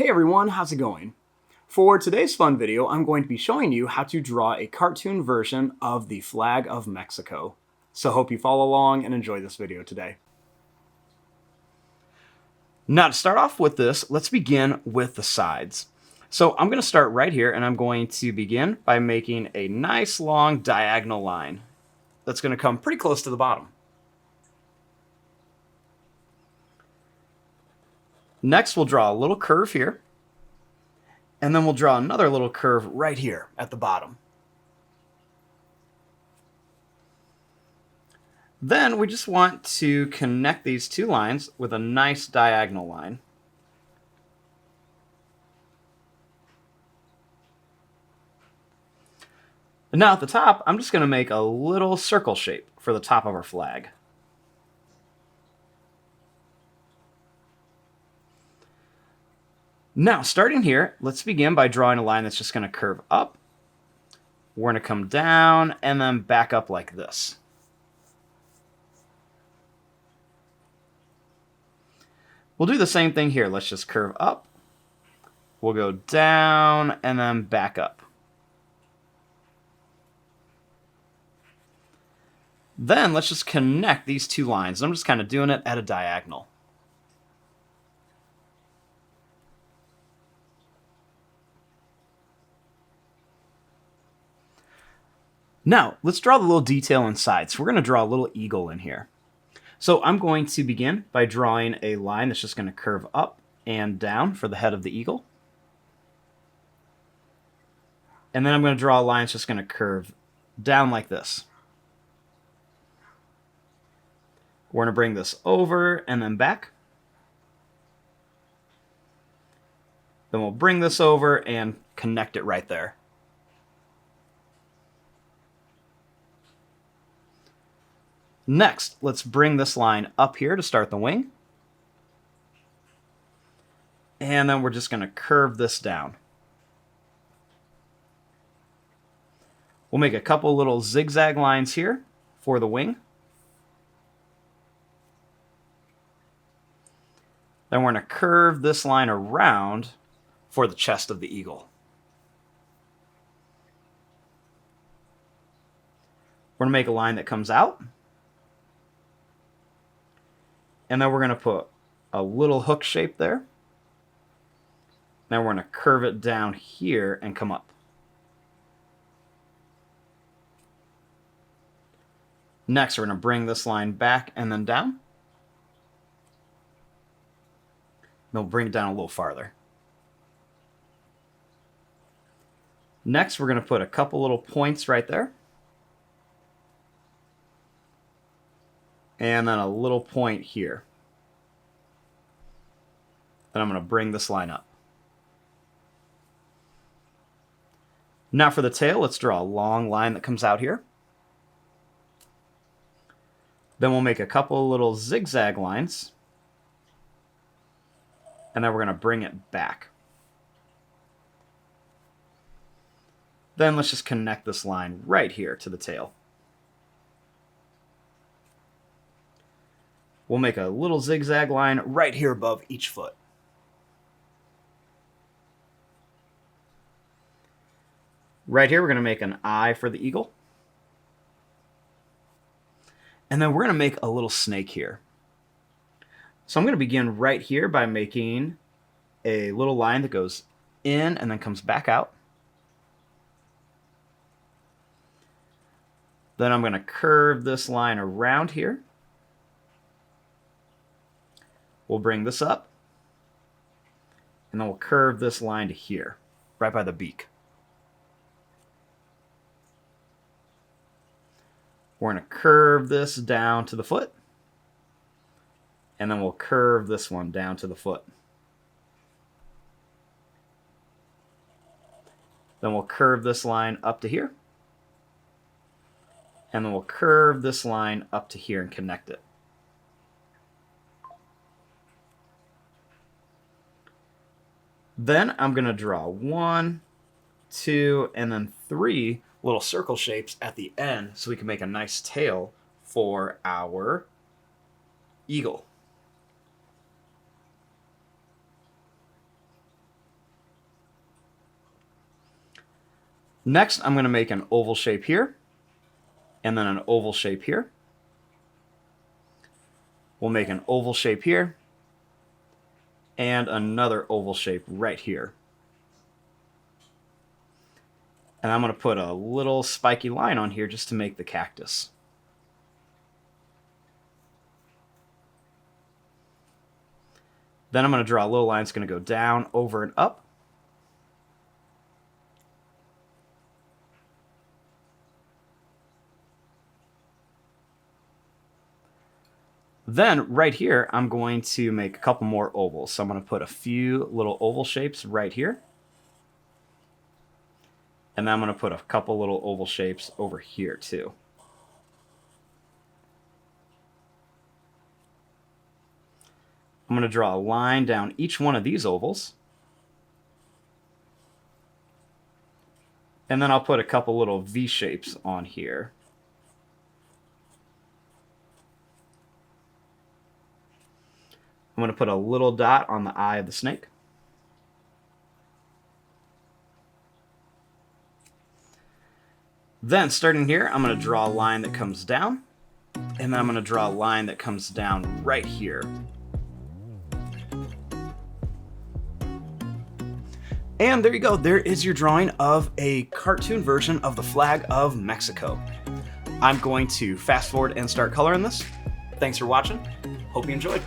Hey everyone, how's it going? For today's fun video, I'm going to be showing you how to draw a cartoon version of the flag of Mexico. So hope you follow along and enjoy this video today. Now to start off with this, let's begin with the sides. So I'm going to start right here and I'm going to begin by making a nice long diagonal line that's going to come pretty close to the bottom. Next, we'll draw a little curve here, and then we'll draw another little curve right here at the bottom. Then we just want to connect these two lines with a nice diagonal line. And now at the top, I'm just going to make a little circle shape for the top of our flag. Now, starting here, let's begin by drawing a line that's just going to curve up. We're going to come down and then back up like this. We'll do the same thing here. Let's just curve up. We'll go down and then back up. Then let's just connect these two lines. I'm just kind of doing it at a diagonal. Now, let's draw the little detail inside. So we're going to draw a little eagle in here. So I'm going to begin by drawing a line that's just going to curve up and down for the head of the eagle. And then I'm going to draw a line that's just going to curve down like this. We're going to bring this over and then back. Then we'll bring this over and connect it right there. Next, let's bring this line up here to start the wing. And then we're just going to curve this down. We'll make a couple little zigzag lines here for the wing. Then we're going to curve this line around for the chest of the eagle. We're going to make a line that comes out. And then we're going to put a little hook shape there. Now we're going to curve it down here and come up. Next, we're going to bring this line back and then down. And we'll bring it down a little farther. Next, we're going to put a couple little points right there. And then a little point here. Then I'm going to bring this line up. Now for the tail, let's draw a long line that comes out here. Then we'll make a couple little zigzag lines. And then we're going to bring it back. Then let's just connect this line right here to the tail. We'll make a little zigzag line right here above each foot. Right here, we're going to make an eye for the eagle. And then we're going to make a little snake here. So I'm going to begin right here by making a little line that goes in and then comes back out. Then I'm going to curve this line around here. We'll bring this up, and then we'll curve this line to here, right by the beak. We're going to curve this down to the foot, and then we'll curve this one down to the foot. Then we'll curve this line up to here, and then we'll curve this line up to here and connect it. Then I'm going to draw 1, 2, and then 3 little circle shapes at the end so we can make a nice tail for our eagle. Next, I'm going to make an oval shape here, and then an oval shape here. We'll make an oval shape here, and another oval shape right here. And I'm going to put a little spiky line on here just to make the cactus. Then I'm going to draw a little line that's going to go down, over, and up. Then right here, I'm going to make a couple more ovals. So I'm going to put a few little oval shapes right here. And then I'm going to put a couple little oval shapes over here too. I'm going to draw a line down each one of these ovals. And then I'll put a couple little V shapes on here. I'm going to put a little dot on the eye of the snake. Then starting here, I'm going to draw a line that comes down, and then I'm going to draw a line that comes down right here. And there you go. There is your drawing of a cartoon version of the flag of Mexico. I'm going to fast forward and start coloring this. Thanks for watching. Hope you enjoyed.